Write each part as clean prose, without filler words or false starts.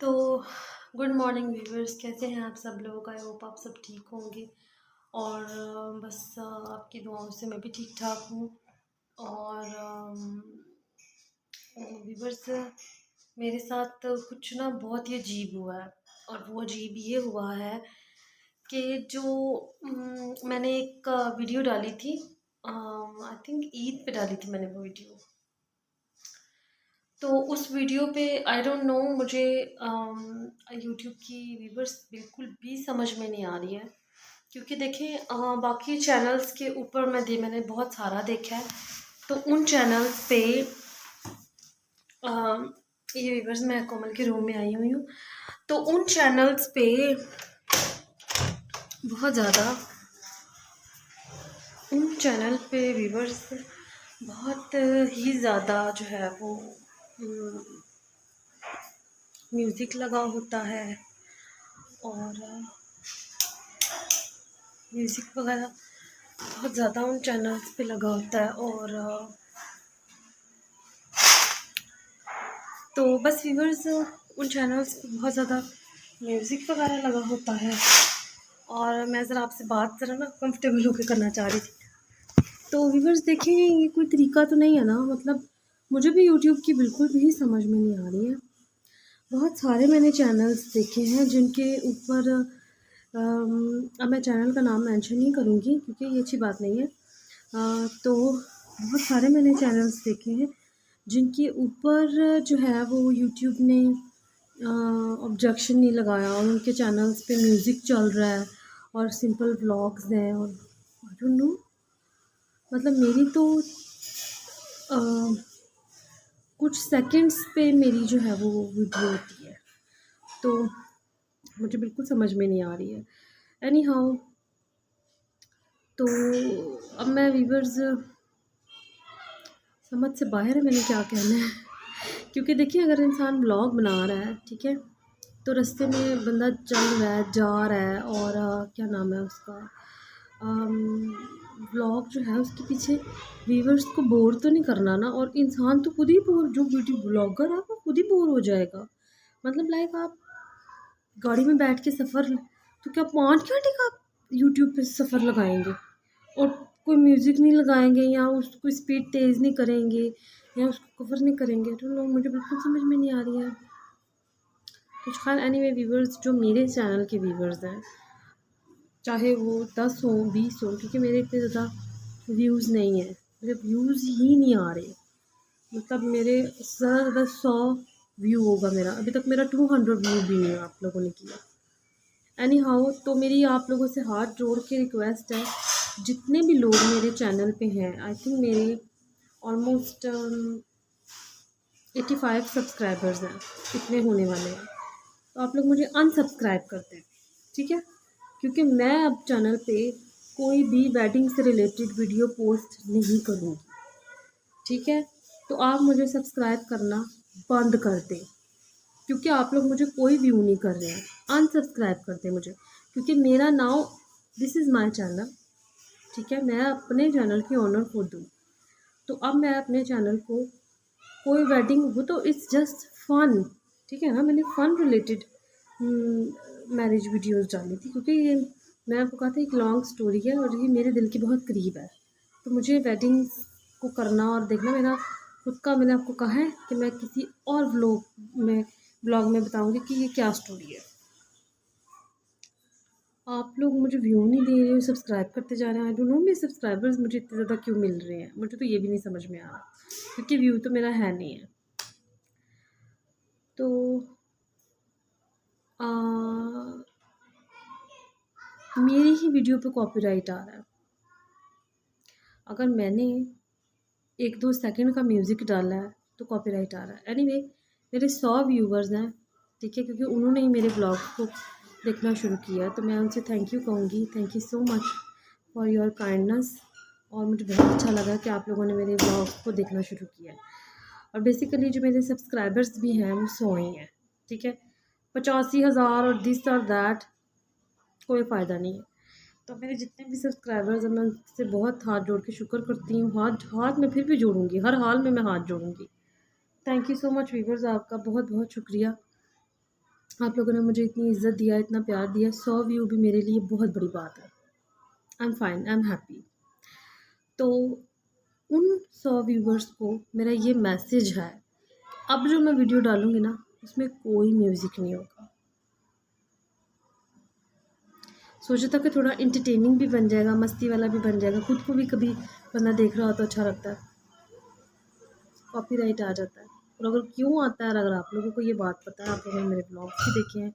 तो good morning viewers, कैसे हैं आप सब लोग। आई होप आप सब ठीक होंगे और बस आपकी दुआओं से मैं भी ठीक ठाक हूँ। और व्यूवर्स, मेरे साथ कुछ ना बहुत ही अजीब हुआ है। और वो अजीब ये हुआ है कि जो मैंने एक वीडियो डाली थी, आई थिंक ईद पे डाली थी मैंने वो वीडियो। तो उस वीडियो पे आई डोंट नो, मुझे यूट्यूब की व्यूवर्स बिल्कुल भी समझ में नहीं आ रही है। क्योंकि देखें, बाकी चैनल्स के ऊपर मैंने बहुत सारा देखा है। तो उन चैनल्स पे ये व्यूवर्स, मैं कोमल के रूम में आई हुई हूँ। तो उन चैनल्स पे बहुत ज़्यादा, उन चैनल पे व्यूवर्स बहुत ही ज़्यादा जो है वो म्यूज़िक लगा होता है। और म्यूज़िक वगैरह बहुत ज़्यादा उन चैनल्स पे लगा होता है। और तो बस व्यूवर्स, उन चैनल्स पे बहुत ज़्यादा म्यूज़िक वगैरह लगा होता है। और मैं ज़रा आपसे बात ज़रा ना कंफर्टेबल होकर करना चाह रही थी। तो व्यूवर्स देखें, ये कोई तरीका तो नहीं है ना, मतलब मुझे भी यूट्यूब की बिल्कुल भी समझ में नहीं आ रही है। बहुत सारे मैंने चैनल्स देखे हैं जिनके ऊपर अब मैं चैनल का नाम मेंशन नहीं करूँगी क्योंकि ये अच्छी बात नहीं है। तो बहुत सारे मैंने चैनल्स देखे हैं जिनके ऊपर जो है वो यूट्यूब ने ऑब्जेक्शन नहीं लगाया और उनके चैनल्स पे म्यूज़िक चल रहा है और सिंपल व्लॉग्स हैं। और आई डोंट नो, मतलब मेरी तो कुछ सेकंड्स पे मेरी जो है वो वीडियो होती है। तो मुझे बिल्कुल समझ में नहीं आ रही है। एनी हाउ, तो अब मैं व्यूवर्स, समझ से बाहर है मैंने क्या कहना है। क्योंकि देखिए, अगर इंसान ब्लॉग बना रहा है, ठीक है, तो रास्ते में बंदा चल रहा है, जा रहा है और क्या नाम है उसका, ब्लॉग जो है उसके पीछे व्यूवर्स को बोर तो नहीं करना ना। और इंसान तो खुद ही बोर, जो वीडियो ब्लॉगर है वो खुद ही बोर हो जाएगा। मतलब लाइक आप गाड़ी में बैठ के सफ़र, तो क्या 5 घंटे का आप यूट्यूब पे सफ़र लगाएंगे और कोई म्यूज़िक नहीं लगाएंगे या उसको स्पीड तेज़ नहीं करेंगे या उसको कवर नहीं करेंगे। तो लोग, मुझे बिल्कुल समझ में नहीं आ रही है। कुछ खैर, एनीवे व्यूवर्स, जो मेरे चैनल के व्यूवर्स हैं, चाहे वो 10 हो 20 हो, क्योंकि मेरे इतने ज़्यादा व्यूज़ नहीं है, मेरे व्यूज़ ही नहीं आ रहे। मतलब मेरे ज़्यादा से ज़्यादा 100 व्यू होगा मेरा, अभी तक मेरा 200 व्यू भी नहीं आप लोगों ने किया। एनी हाउ, तो मेरी आप लोगों से हाथ जोड़ के रिक्वेस्ट है, जितने भी लोग मेरे चैनल पे हैं, आई थिंक मेरे ऑलमोस्ट 85 सब्सक्राइबर्स हैं, इतने होने वाले हैं। तो आप लोग मुझे अनसब्सक्राइब कर दें, ठीक है, क्योंकि मैं अब चैनल पे कोई भी वेडिंग से रिलेटेड वीडियो पोस्ट नहीं करूँगी, ठीक है। तो आप मुझे सब्सक्राइब करना बंद कर दें, क्योंकि आप लोग मुझे कोई व्यू नहीं कर रहे हैं। अनसब्सक्राइब कर दें मुझे, क्योंकि मेरा now, this is my channel, ठीक है, मैं अपने चैनल की ओनर खुद हूँ। तो अब मैं अपने चैनल को कोई वेडिंग, वो तो इट्स जस्ट फन, ठीक है ना, मैंने फ़न रिलेटेड मैरिज वीडियोस डाली थी, क्योंकि ये, मैं आपको कहा था, एक लॉन्ग स्टोरी है और ये मेरे दिल के बहुत करीब है। तो मुझे वेडिंग्स को करना और देखना मेरा खुद का, मैंने आपको कहा है कि मैं किसी और ब्लॉग में बताऊंगी कि ये क्या स्टोरी है। आप लोग मुझे व्यू नहीं दे रहे हो, सब्सक्राइब करते जा रहे हैं। आई डोंट नो, मेरे सब्सक्राइबर्स मुझे इतने ज़्यादा क्यों मिल रहे हैं, मुझे तो ये भी नहीं समझ में आ रहा, क्योंकि व्यू तो मेरा है नहीं है। तो आ, मेरी ही वीडियो पे कॉपीराइट आ रहा है। अगर मैंने 1-2 सेकंड का म्यूज़िक डाला है तो कॉपीराइट आ रहा है। एनीवे, मेरे 100 व्यूवर्स हैं, ठीक है, क्योंकि उन्होंने ही मेरे ब्लॉग को देखना शुरू किया, तो मैं उनसे थैंक यू कहूँगी। Thank you so much for your kindness. और मुझे बहुत अच्छा लगा कि आप लोगों ने मेरे ब्लॉग को देखना शुरू किया है। और बेसिकली जो मेरे सब्सक्राइबर्स भी हैं वो 100 ही हैं, ठीक है। 85,000 और दिस और दैट कोई फ़ायदा नहीं है। तो मेरे जितने भी सब्सक्राइबर्स हैं, मैं उनसे बहुत हाथ जोड़ के शुक्र करती हूँ। हाथ हाथ मैं फिर भी जोड़ूँगी, हर हाल में मैं हाथ जोड़ूँगी। Thank you so much viewers, आपका बहुत बहुत शुक्रिया। आप लोगों ने मुझे इतनी इज़्ज़त दिया, इतना प्यार दिया, 100 व्यू भी मेरे लिए बहुत बड़ी बात है। I am fine, I am happy. तो उन 100 व्यूवर्स को मेरा ये मैसेज है, अब जो मैं वीडियो डालूँगी ना, उसमें कोई म्यूज़िक नहीं होगा। सोचा था कि थोड़ा एंटरटेनिंग भी बन जाएगा, मस्ती वाला भी बन जाएगा, खुद को भी कभी बंदा देख रहा हो तो अच्छा लगता है। कॉपीराइट आ जाता है, और अगर क्यों आता है, अगर आप लोगों को ये बात पता है, आप लोगों ने मेरे ब्लॉग्स भी देखे हैं,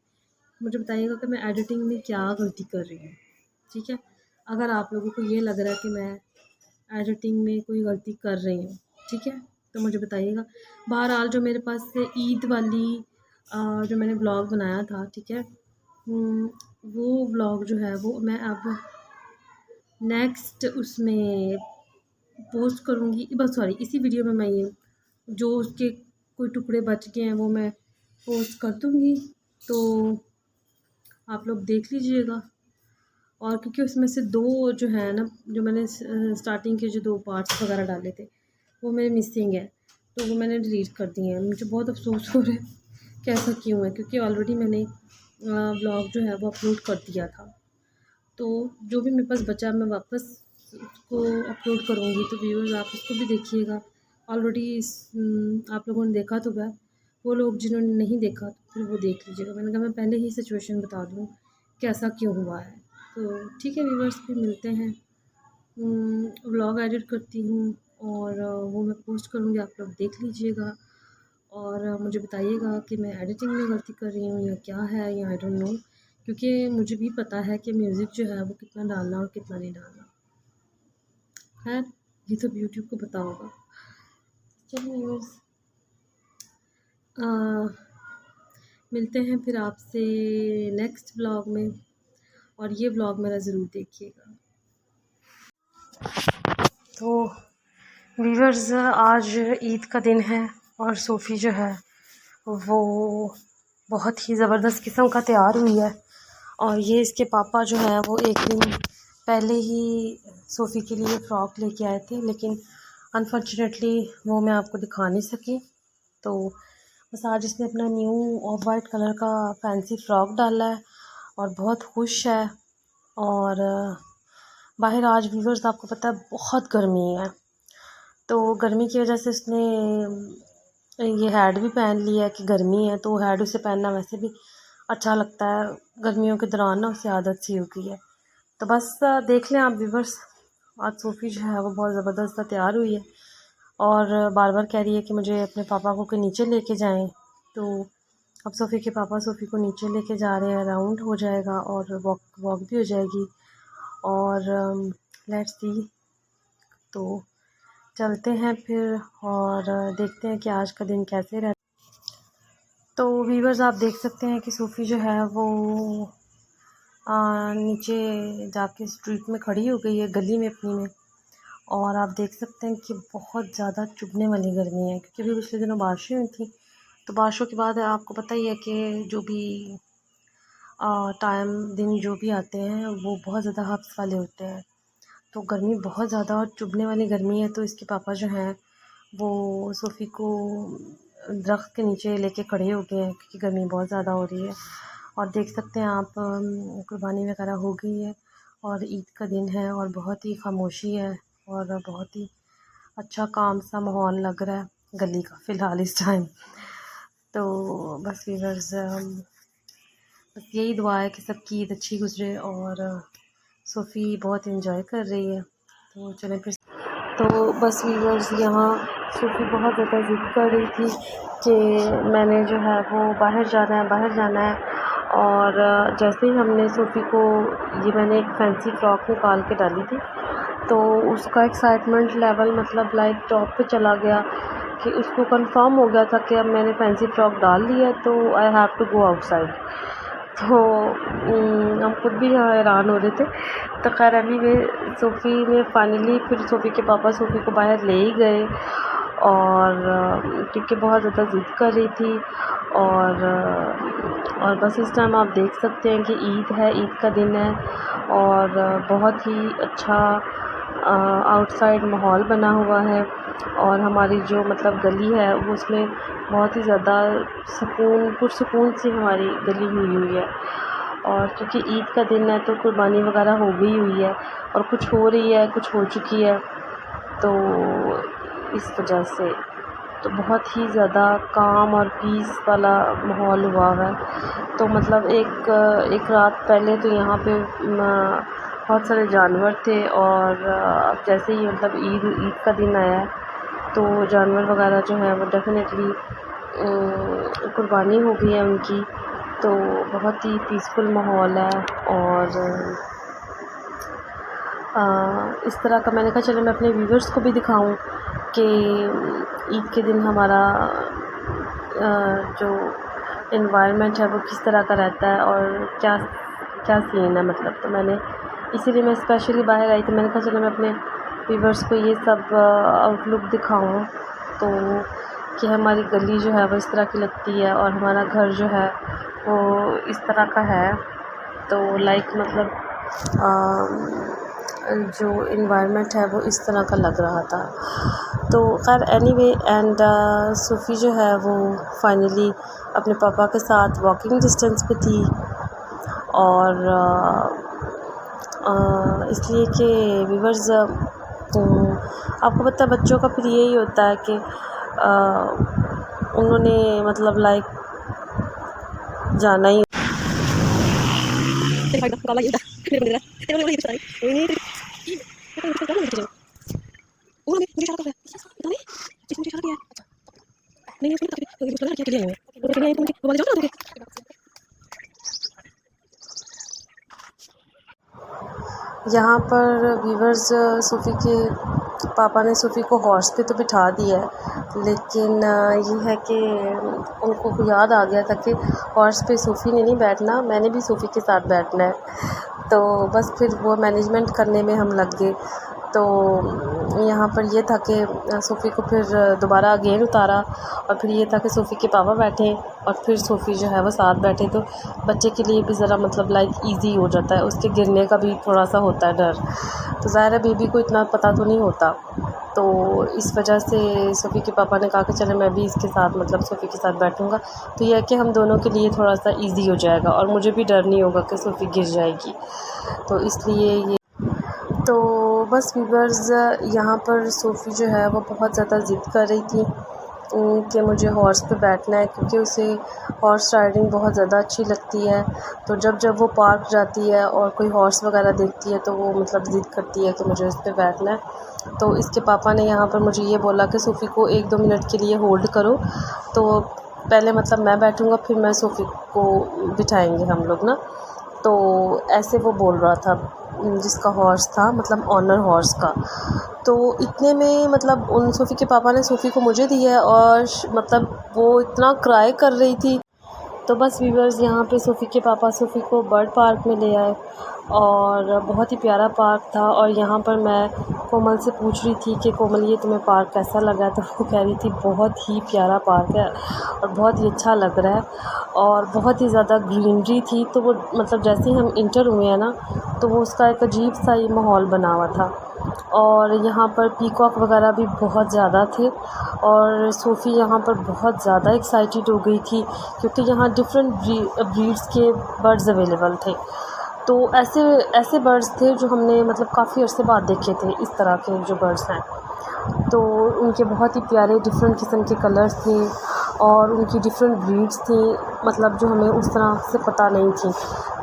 मुझे बताइएगा कि मैं एडिटिंग में क्या गलती कर रही हूँ, ठीक है? अगर आप लोगों को ये लग रहा है कि मैं एडिटिंग में कोई गलती कर रही हूँ, ठीक है, तो मुझे बताइएगा। बहरहाल जो मेरे पास से ईद वाली जो मैंने ब्लॉग बनाया था, ठीक है, वो ब्लॉग जो है वो मैं अब नेक्स्ट उसमें पोस्ट करूँगी, बस सॉरी, इसी वीडियो में मैं ये जो उसके कोई टुकड़े बच गए हैं वो मैं पोस्ट कर दूँगी, तो आप लोग देख लीजिएगा। और क्योंकि उसमें से 2 जो है ना, जो मैंने स्टार्टिंग के जो 2 पार्ट्स वगैरह डाले थे, वो मेरे मिसिंग है, तो वो मैंने डिलीट कर दिए हैं। मुझे बहुत अफ़सोस हो रहा है कि ऐसा क्यों है, क्योंकि ऑलरेडी मैंने ब्लॉग जो है वो अपलोड कर दिया था। तो जो भी मेरे पास बचा मैं वापस उसको अपलोड करूँगी, तो व्यूअर्स आप उसको भी देखिएगा। ऑलरेडी आप लोगों ने देखा तो है, वो लोग जिन्होंने नहीं देखा तो फिर वो देख लीजिएगा। मैंने कहा मैं पहले ही सिचुएशन बता दूँ कि ऐसा क्यों हुआ है। तो ठीक है व्यूअर्स, फिर मिलते हैं। व्लॉग एडिट करती हूँ और वो मैं पोस्ट करूँगी, आप लोग देख लीजिएगा और मुझे बताइएगा कि मैं एडिटिंग में गलती कर रही हूँ या क्या है, या आई डोंट नो, क्योंकि मुझे भी पता है कि म्यूज़िक जो है वो कितना डालना और कितना नहीं डालना। खैर ये तो यूट्यूब को पता होगा। चलिए व्यूअर्स, मिलते हैं फिर आपसे नेक्स्ट व्लॉग में, और ये व्लॉग मेरा ज़रूर देखिएगा। तो व्यूअर्स, आज ईद का दिन है और सोफ़ी जो है वो बहुत ही ज़बरदस्त किस्म का तैयार हुई है, और ये इसके पापा जो है वो एक दिन पहले ही सोफ़ी के लिए फ़्रॉक लेके आए थे, लेकिन अनफॉर्चुनेटली वो मैं आपको दिखा नहीं सकी। तो बस आज इसने अपना न्यू ऑफ वाइट कलर का फैंसी फ़्रॉक डाला है और बहुत खुश है। और बाहर आज व्यूअर्स आपको पता है बहुत गर्मी है, तो गर्मी की वजह से उसने ये हैड भी पहन लिया है कि गर्मी है, तो हैड उसे पहनना वैसे भी अच्छा लगता है, गर्मियों के दौरान ना उसे आदत सी हो गई है। तो बस देख लें आप व्यूअर्स, आज सोफ़ी जो है वो बहुत ज़बरदस्त तैयार हुई है और बार बार कह रही है कि मुझे अपने पापा को नीचे लेके जाएं। तो अब सोफ़ी के पापा सोफ़ी को नीचे लेके जा रहे हैं, राउंड हो जाएगा और वॉक भी हो जाएगी, और लेट्स सी। तो चलते हैं फिर और देखते हैं कि आज का दिन कैसे रहता है। तो व्यूअर्स आप देख सकते हैं कि सोफ़ी जो है वो नीचे जाके स्ट्रीट में खड़ी हो गई है, गली में अपनी में, और आप देख सकते हैं कि बहुत ज़्यादा चुभने वाली गर्मी है, क्योंकि अभी पिछले दिनों बारिशें हुई थी, तो बारिशों के बाद आपको पता ही है कि जो भी दिन जो भी आते हैं वो बहुत ज़्यादा हब्स वाले होते हैं। तो गर्मी बहुत ज़्यादा और चुभने वाली गर्मी है, तो इसके पापा जो हैं वो सोफ़ी को दरख्त के नीचे लेके खड़े हो गए हैं, क्योंकि गर्मी बहुत ज़्यादा हो रही है। और देख सकते हैं आप कुर्बानी वगैरह हो गई है और ईद का दिन है और बहुत ही खामोशी है और बहुत ही अच्छा काम सा माहौल लग रहा है गली का फ़िलहाल इस टाइम। तो बस व्यूअर्स, बस यही दुआ है कि सबकी ईद अच्छी गुजरे, और सोफ़ी बहुत एंजॉय कर रही है। तो चलें फिर। तो बस व्यूअर्स, यहाँ सोफ़ी बहुत ज़्यादा ज़िद कर रही थी कि मैंने जो है वो बाहर जाना है, बाहर जाना है। और जैसे ही हमने सोफ़ी को, ये मैंने एक फैंसी फ़्रॉक निकाल के डाली थी, तो उसका एक्साइटमेंट लेवल मतलब लाइक टॉप पे चला गया कि उसको कंफर्म हो गया था कि अब मैंने फैंसी फ़्रॉक डाल ली है, तो I have to go outside. तो हम खुद भी यहाँ हैरान हो रहे थे। तो खैर अभी वे सोफ़ी ने फाइनली, फिर सोफ़ी के पापा सोफ़ी को बाहर ले ही गए, और क्योंकि बहुत ज़्यादा ज़िद कर रही थी। और बस इस टाइम आप देख सकते हैं कि ईद है, ईद का दिन है, और बहुत ही अच्छा आउटसाइड माहौल बना हुआ है। और हमारी जो मतलब गली है वो उसमें बहुत ही ज़्यादा पुरसुकून सी हमारी गली हुई है। और क्योंकि ईद का दिन है तो कुर्बानी वगैरह हो गई हुई है और कुछ हो रही है, कुछ हो चुकी है, तो इस वजह से तो बहुत ही ज़्यादा काम और पीस वाला माहौल हुआ है। तो मतलब एक रात पहले तो यहाँ पे बहुत सारे जानवर थे और अब जैसे ही मतलब ईद का दिन आया है तो जानवर वगैरह जो है वो डेफिनेटली कुर्बानी हो गई है उनकी। तो बहुत ही पीसफुल माहौल है और इस तरह का मैंने कहा चलो मैं अपने व्यूवर्स को भी दिखाऊं कि ईद के दिन हमारा जो एनवायरनमेंट है वो किस तरह का रहता है और क्या क्या सीन है मतलब। तो मैंने इसीलिए मैं स्पेशली बाहर आई थी। मैंने कहा चलो मैं अपने व्यूवर्स को ये सब आउटलुक दिखाऊं तो कि हमारी गली जो है वो इस तरह की लगती है और हमारा घर जो है वो इस तरह का है। तो लाइक मतलब जो इन्वायरमेंट है वो इस तरह का लग रहा था। तो खैर एनीवे एंड सूफ़ी जो है वो फाइनली अपने पापा के साथ वॉकिंग डिस्टेंस पे थी और इसलिए कि व्यूअर्स आपको पता है बच्चों का फिर यही होता है कि उन्होंने मतलब लाइक जाना ही यहाँ पर व्यूवर्स सूफ़ी के पापा ने सूफ़ी को हॉर्स पे तो बिठा दिया है, लेकिन ये है कि उनको याद आ गया था कि हॉर्स पे सूफ़ी ने नहीं बैठना, मैंने भी सूफ़ी के साथ बैठना है। तो बस फिर वो मैनेजमेंट करने में हम लग गए। तो यहाँ पर ये था कि सूफ़ी को फिर दोबारा अगेन उतारा और फिर ये था कि सूफ़ी के पापा बैठे और फिर सूफ़ी जो है वो साथ बैठे। तो बच्चे के लिए भी ज़रा मतलब लाइक इजी हो जाता है, उसके गिरने का भी थोड़ा सा होता है डर। तो ज़ाहिर है बेबी को इतना पता तो नहीं होता, तो इस वजह से सूफ़ी के पापा ने कहा कि चलो मैं भी इसके साथ मतलब सूफ़ी के साथ बैठूँगा। तो यह है कि हम दोनों के लिए थोड़ा सा ईज़ी हो जाएगा और मुझे भी डर नहीं होगा कि सूफ़ी गिर जाएगी। तो इसलिए ये तो बस व्यूअर्स यहाँ पर सूफ़ी जो है वो बहुत ज़्यादा ज़िद कर रही थी कि मुझे हॉर्स पे बैठना है, क्योंकि उसे हॉर्स राइडिंग बहुत ज़्यादा अच्छी लगती है। तो जब वो पार्क जाती है और कोई हॉर्स वगैरह देखती है तो वो मतलब ज़िद करती है कि मुझे उस पर बैठना है। तो इसके पापा ने यहाँ पर मुझे ये बोला कि सूफ़ी को 1-2 मिनट के लिए होल्ड करो, तो पहले मतलब मैं बैठूँगा फिर मैं सूफ़ी को बिठाएंगे हम लोग ना। तो ऐसे वो बोल रहा था जिसका हॉर्स था, मतलब ऑनर हॉर्स का। तो इतने में मतलब उन सूफ़ी के पापा ने सूफ़ी को मुझे दिया और मतलब वो इतना क्राई कर रही थी। तो बस व्यूअर्स यहाँ पे सूफ़ी के पापा सूफ़ी को बर्ड पार्क में ले आए और बहुत ही प्यारा पार्क था। और यहाँ पर मैं कोमल से पूछ रही थी कि कोमल ये तुम्हें पार्क कैसा लगा, तो वो कह रही थी बहुत ही प्यारा पार्क है और बहुत ही अच्छा लग रहा है और बहुत ही ज़्यादा ग्रीनरी थी। तो वो मतलब जैसे ही हम इंटर हुए हैं ना तो वो उसका एक अजीब सा ही माहौल बना हुआ था और यहाँ पर पीकॉक वगैरह भी बहुत ज़्यादा थे और सूफ़ी यहाँ पर बहुत ज़्यादा एक्साइटेड हो गई थी क्योंकि यहाँ डिफरेंट ब्रीड्स के बर्ड्स अवेलेबल थे। तो ऐसे बर्ड्स थे जो हमने मतलब काफ़ी अर्से बाद देखे थे, इस तरह के जो बर्ड्स हैं। तो उनके बहुत ही प्यारे डिफरेंट किस्म के कलर्स थे और उनकी डिफरेंट ब्रीड्स थी, मतलब जो हमें उस तरह से पता नहीं थी।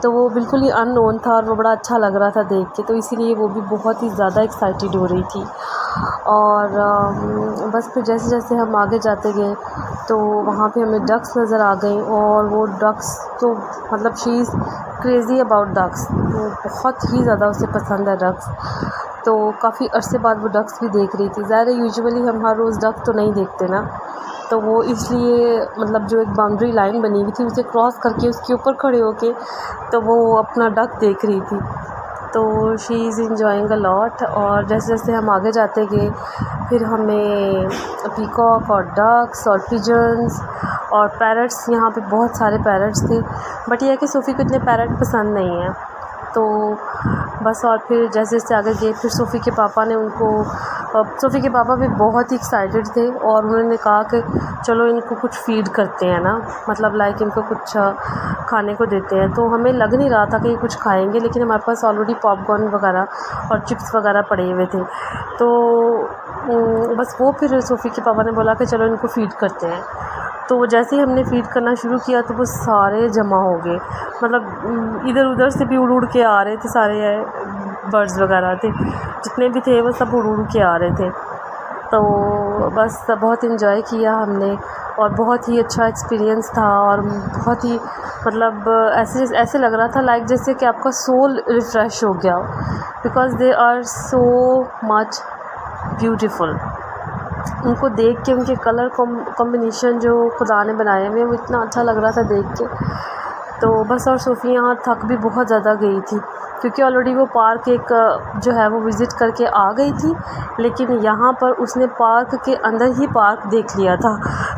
तो वो बिल्कुल ही अननोन था और वो बड़ा अच्छा लग रहा था देख के, तो इसीलिए वो भी बहुत ही ज़्यादा एक्साइटेड हो रही थी। और बस फिर जैसे जैसे हम आगे जाते गए तो वहाँ पे हमें डक्स नज़र आ गई और वो डक्स तो मतलब she is crazy about ducks, तो बहुत ही ज़्यादा उसे पसंद है डक्स। तो काफ़ी अरसे बाद वो डक्स भी देख रही थी। ज़ाहिर है यूजुअली हम हर रोज़ डक्स तो नहीं देखते ना, तो वो इसलिए मतलब जो एक बाउंड्री लाइन बनी हुई थी उसे क्रॉस करके उसके ऊपर खड़े होके तो वो अपना डक देख रही थी। तो she is enjoying a lot. और जैसे जैसे हम आगे जाते गए फिर हमें पीकॉक और डक्स और पिजन्स और पैरट्स, यहाँ पे बहुत सारे पैरट्स थे, बट यह है कि सूफ़ी को इतने पैरट पसंद नहीं है। तो बस और फिर जैसे जैसे आगे गए फिर सोफ़ी के पापा ने उनको सोफ़ी के पापा भी बहुत ही एक्साइटेड थे और उन्होंने कहा कि चलो इनको कुछ फ़ीड करते हैं ना, मतलब लाइक इनको कुछ खाने को देते हैं। तो हमें लग नहीं रहा था कि ये कुछ खाएंगे, लेकिन हमारे पास ऑलरेडी पॉपकॉर्न वगैरह और चिप्स वगैरह पड़े हुए थे। तो बस वो फिर सोफ़ी के पापा ने बोला कि चलो इनको फ़ीड करते हैं। तो जैसे ही हमने फ़ीड करना शुरू किया तो वो सारे जमा हो गए, मतलब इधर उधर से भी उड़ उड़ के आ रहे थे, सारे बर्ड्स वगैरह थे जितने भी थे वो सब उड़ उड़ के आ रहे थे। तो बस बहुत इन्जॉय किया हमने और बहुत ही अच्छा एक्सपीरियंस था और बहुत ही मतलब ऐसे लग रहा था लाइक जैसे कि आपका सोल रिफ़्रेश हो गया, because they are so much beautiful. उनको देख के उनके कलर कॉम्बिनेशन जो खुदा ने बनाए हुए वो इतना अच्छा लग रहा था देख के। तो बस और सोफ़ी यहाँ थक भी बहुत ज़्यादा गई थी क्योंकि ऑलरेडी वो पार्क एक जो है वो विज़िट करके आ गई थी, लेकिन यहाँ पर उसने पार्क के अंदर ही पार्क देख लिया था,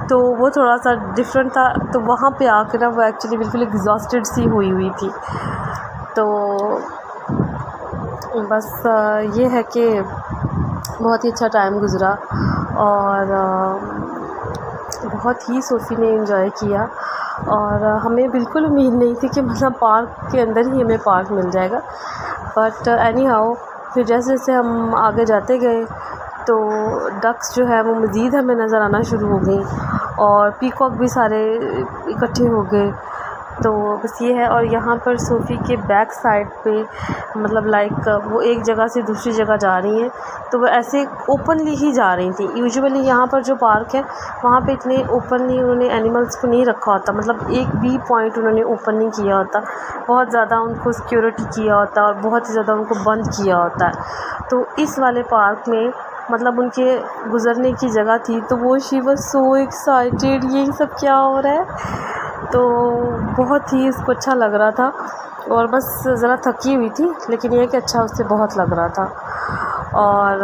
तो वो थोड़ा सा डिफरेंट था। तो वहाँ पे आकर ना वो एक्चुअली बिल्कुल एग्जॉस्टेड सी हुई थी। तो बस ये है कि बहुत ही अच्छा टाइम गुज़रा और बहुत ही सोफ़ी ने एंजॉय किया और हमें बिल्कुल उम्मीद नहीं थी कि मतलब पार्क के अंदर ही हमें पार्क मिल जाएगा। बट एनी हाउ फिर जैसे जैसे हम आगे जाते गए तो डक्स जो है वो मज़ीद हमें नज़र आना शुरू हो गई और पीकॉक भी सारे इकट्ठे हो गए। तो बस ये है। और यहाँ पर सोफ़ी के बैक साइड पे मतलब लाइक वो एक जगह से दूसरी जगह जा रही हैं, तो वो ऐसे ओपनली ही जा रही थी। यूजुअली यहाँ पर जो पार्क है वहाँ पे इतने ओपनली उन्होंने एनिमल्स को नहीं रखा होता, मतलब एक भी पॉइंट उन्होंने ओपन नहीं किया होता, बहुत ज़्यादा उनको सिक्योरिटी किया होता और बहुत ही ज़्यादा उनको बंद किया होता है। तो इस वाले पार्क में मतलब उनके गुज़रने की जगह थी, तो वो शी वाज़ सो एक्साइटेड, ये सब क्या हो रहा है। तो बहुत ही इसको अच्छा लग रहा था और बस ज़रा थकी हुई थी, लेकिन ये कि अच्छा उससे बहुत लग रहा था। और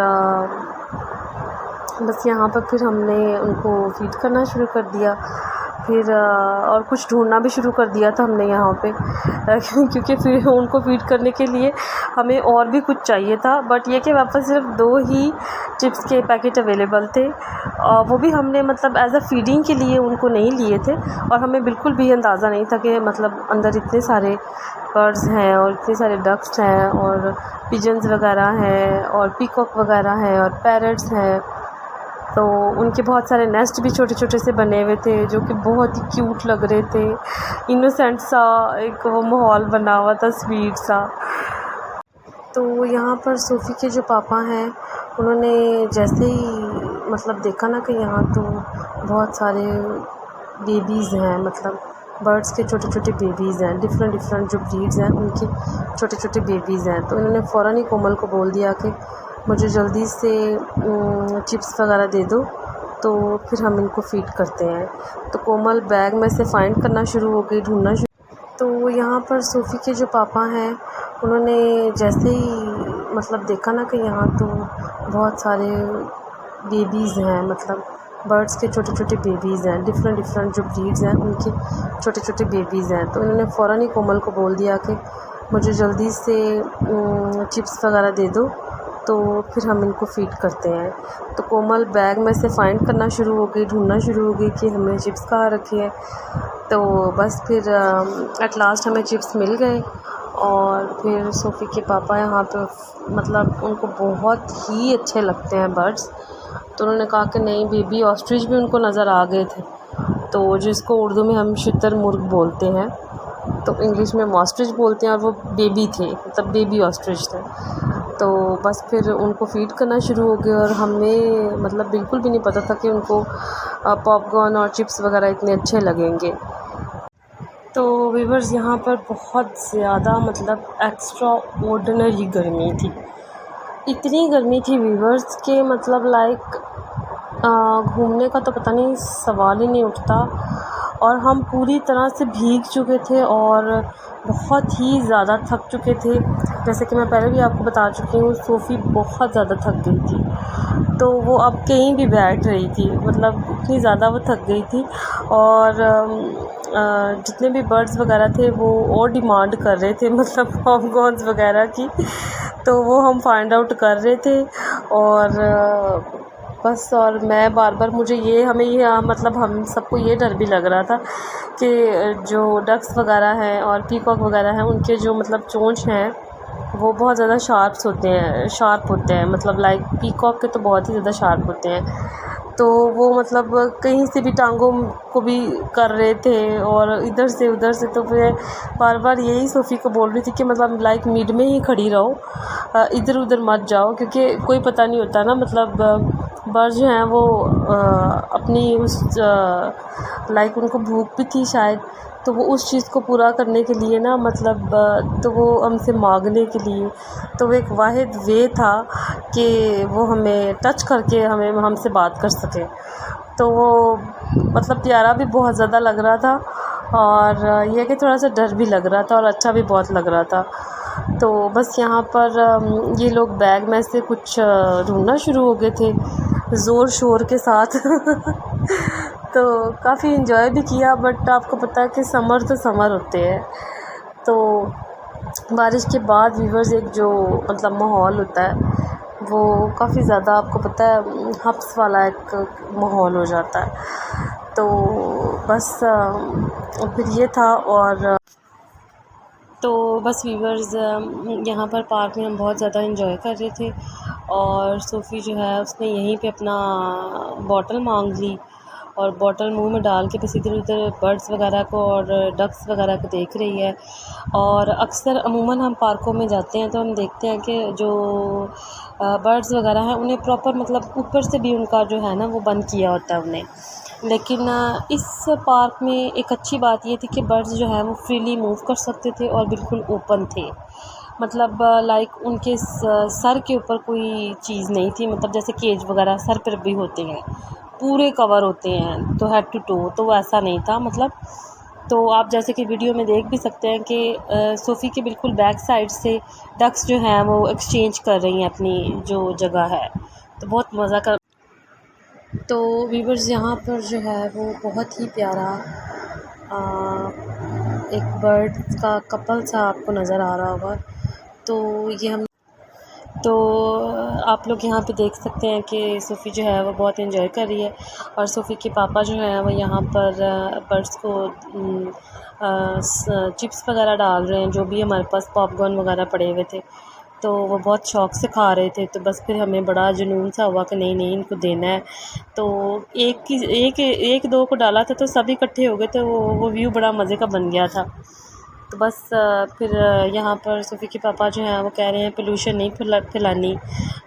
बस यहाँ पर फिर हमने उनको फ़ीड करना शुरू कर दिया, फिर और कुछ ढूंढना भी शुरू कर दिया था हमने यहाँ पे क्योंकि फिर उनको फ़ीड करने के लिए हमें और भी कुछ चाहिए था। बट ये कि वापस सिर्फ 2 ही चिप्स के पैकेट अवेलेबल थे और वो भी हमने मतलब एज़ अ फ़ीडिंग के लिए उनको नहीं लिए थे और हमें बिल्कुल भी अंदाज़ा नहीं था कि मतलब अंदर इतने सारे बर्ड्स हैं और इतने सारे डक्स हैं और पिजन्स वगैरह हैं और पीकॉक वगैरह हैं और पैरट्स हैं। तो उनके बहुत सारे नेस्ट भी छोटे छोटे से बने हुए थे जो कि बहुत ही क्यूट लग रहे थे, इनोसेंट सा एक वो माहौल बना हुआ था, स्वीट सा। तो यहाँ पर सोफ़ी के जो पापा हैं उन्होंने जैसे ही मतलब देखा ना कि यहाँ तो बहुत सारे बेबीज़ हैं, मतलब बर्ड्स के छोटे छोटे बेबीज़ हैं, डिफरेंट जो ब्रीड्स हैं उनके छोटे छोटे बेबीज़ हैं। तो इन्होंने फ़ौरन ही कोमल को बोल दिया कि मुझे जल्दी से चिप्स वगैरह दे दो, तो फिर हम इनको फ़ीड करते हैं। तो कोमल बैग में से फाइंड करना शुरू हो गई, ढूंढना शुरू। तो यहाँ पर सोफ़ी के जो पापा हैं उन्होंने जैसे ही मतलब देखा ना कि यहाँ तो बहुत सारे बेबीज़ हैं, मतलब बर्ड्स के छोटे छोटे बेबीज़ हैं, डिफरेंट जो ब्रीड्स हैं उनके छोटे छोटे बेबीज़ हैं। तो इन्होंने फ़ौरन ही कोमल को बोल दिया कि मुझे जल्दी से चिप्स वगैरह दे दो, तो फिर हम इनको फ़ीड करते हैं। तो कोमल बैग में से फाइंड करना शुरू हो गई, ढूंढना शुरू हो गई कि हमने चिप्स कहाँ रखी है। तो बस फिर एट लास्ट हमें चिप्स मिल गए और फिर सोफ़ी के पापा यहाँ पे मतलब उनको बहुत ही अच्छे लगते हैं बर्ड्स, तो उन्होंने कहा कि नहीं, बेबी ऑस्ट्रिच भी उनको नज़र आ गए थे, तो जिसको उर्दू में हम शुतुरमुर्ग बोलते हैं, तो इंग्लिश में ऑस्ट्रिच बोलते हैं, और वो बेबी थे, मतलब बेबी ऑस्ट्रिच थे। तो बस फिर उनको फ़ीड करना शुरू हो गए और हमें मतलब बिल्कुल भी नहीं पता था कि उनको पॉपकॉर्न और चिप्स वगैरह इतने अच्छे लगेंगे। तो व्यूअर्स यहाँ पर बहुत ज़्यादा मतलब एक्स्ट्रा ऑर्डिनरी गर्मी थी, इतनी गर्मी थी व्यूअर्स के मतलब लाइक घूमने का तो पता नहीं सवाल ही नहीं उठता। और हम पूरी तरह से भीग चुके थे और बहुत ही ज़्यादा थक चुके थे। जैसे कि मैं पहले भी आपको बता चुकी हूँ, सोफ़ी बहुत ज़्यादा थक गई थी, तो वो अब कहीं भी बैठ रही थी, मतलब इतनी ज़्यादा वो थक गई थी। और जितने भी बर्ड्स वगैरह थे वो और डिमांड कर रहे थे, मतलब पॉपकॉर्न्स वगैरह की, तो वो हम फाइंड आउट कर रहे थे। और बस, और मैं बार बार हमें ये मतलब हम सबको ये डर भी लग रहा था कि जो डक्स वगैरह हैं और पीकॉक वगैरह हैं, उनके जो मतलब चोंच हैं वो बहुत ज़्यादा शार्प होते हैं, मतलब लाइक पीकॉक के तो बहुत ही ज़्यादा शार्प होते हैं। तो वो मतलब कहीं से भी टांगों को भी कर रहे थे और इधर से उधर से, तो मैं बार बार यही सोफ़ी को बोल रही थी कि मतलब लाइक मिड में ही खड़ी रहो, इधर उधर मत जाओ, क्योंकि कोई पता नहीं होता ना, मतलब बर्ड जो हैं वो अपनी उस लाइक उनको भूख भी थी शायद, तो वो उस चीज़ को पूरा करने के लिए ना, मतलब तो वो हमसे मांगने के लिए, तो वो एक वाहिद वे था कि वो हमें टच करके हमें हमसे बात कर सके। तो वो मतलब प्यारा भी बहुत ज़्यादा लग रहा था, और यह कि थोड़ा सा डर भी लग रहा था और अच्छा भी बहुत लग रहा था। तो बस यहाँ पर ये लोग बैग में से कुछ ढूंढना शुरू हो गए थे ज़ोर शोर के साथ तो काफ़ी इन्जॉय भी किया, बट आपको पता है कि समर तो समर होते हैं, तो बारिश के बाद व्यूवर्स एक जो मतलब माहौल होता है वो काफ़ी ज़्यादा, आपको पता है, हब्स वाला एक माहौल हो जाता है। तो बस फिर ये था। और तो बस व्यूवर्स, यहाँ पर पार्क में हम बहुत ज़्यादा इन्जॉय कर रहे थे, और सोफ़ी जो है उसने यहीं पे अपना बॉटल मांग ली, और बॉटल मुंह में डाल के बस इधर उधर बर्ड्स वगैरह को और डक्स वगैरह को देख रही है। और अक्सर अमूमन हम पार्कों में जाते हैं तो हम देखते हैं कि जो बर्ड्स वगैरह हैं उन्हें प्रॉपर, मतलब ऊपर से भी उनका जो है ना वो बंद किया होता है उन्हें। लेकिन इस पार्क में एक अच्छी बात ये थी कि बर्ड्स जो हैं वो फ्रीली मूव कर सकते थे और बिल्कुल ओपन थे, मतलब लाइक उनके सर के ऊपर कोई चीज़ नहीं थी, मतलब जैसे केज वगैरह सर पर भी होते हैं, पूरे कवर होते हैं तो हेड टू टो, तो वो ऐसा नहीं था मतलब। तो आप जैसे कि वीडियो में देख भी सकते हैं कि सोफ़ी के बिल्कुल बैक साइड से डक्स जो हैं वो एक्सचेंज कर रही हैं अपनी जो जगह है, तो बहुत मज़ा कर। तो व्यूवर्स, यहाँ पर जो है वो बहुत ही प्यारा एक बर्ड का कपल सा आपको नज़र आ रहा होगा। तो ये हम तो आप लोग यहाँ पे देख सकते हैं कि सोफ़ी जो है वो बहुत एंजॉय कर रही है, और सोफ़ी के पापा जो हैं वो यहाँ पर बर्ड्स को चिप्स वगैरह डाल रहे हैं, जो भी हमारे पास पॉपकॉर्न वगैरह पड़े हुए थे, तो वो बहुत शौक़ से खा रहे थे। तो बस फिर हमें बड़ा जुनून सा हुआ कि नहीं नहीं इनको देना है, तो एक दो को डाला था तो सभी इकट्ठे हो गए, तो वो व्यू बड़ा मज़े का बन गया था। तो बस फिर यहाँ पर सोफ़ी के पापा जो हैं वो कह रहे हैं पोल्यूशन नहीं फैलानी,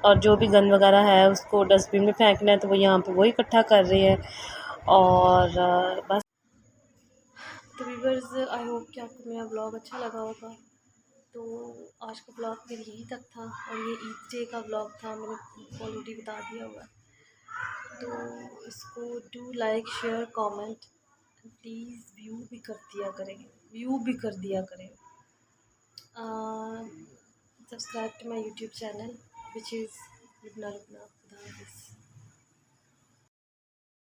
और जो भी गंद वगैरह है उसको डस्टबिन में फेंकना है, तो वो यहाँ पर वही इकट्ठा कर रहे हैं। और बस, तो व्यूअर्स, आई होप कि आपको मेरा ब्लॉग अच्छा लगा होगा। तो आज का ब्लॉग मेरे यहीं तक था, और ये ईद डे का ब्लॉग था, मैंने ऑलरेडी बता दिया हुआ। तो इसको do like share comment, please view भी कर दिया करें। Subscribe to my YouTube channel, which is Lubna Lubna. Khuda Hafiz.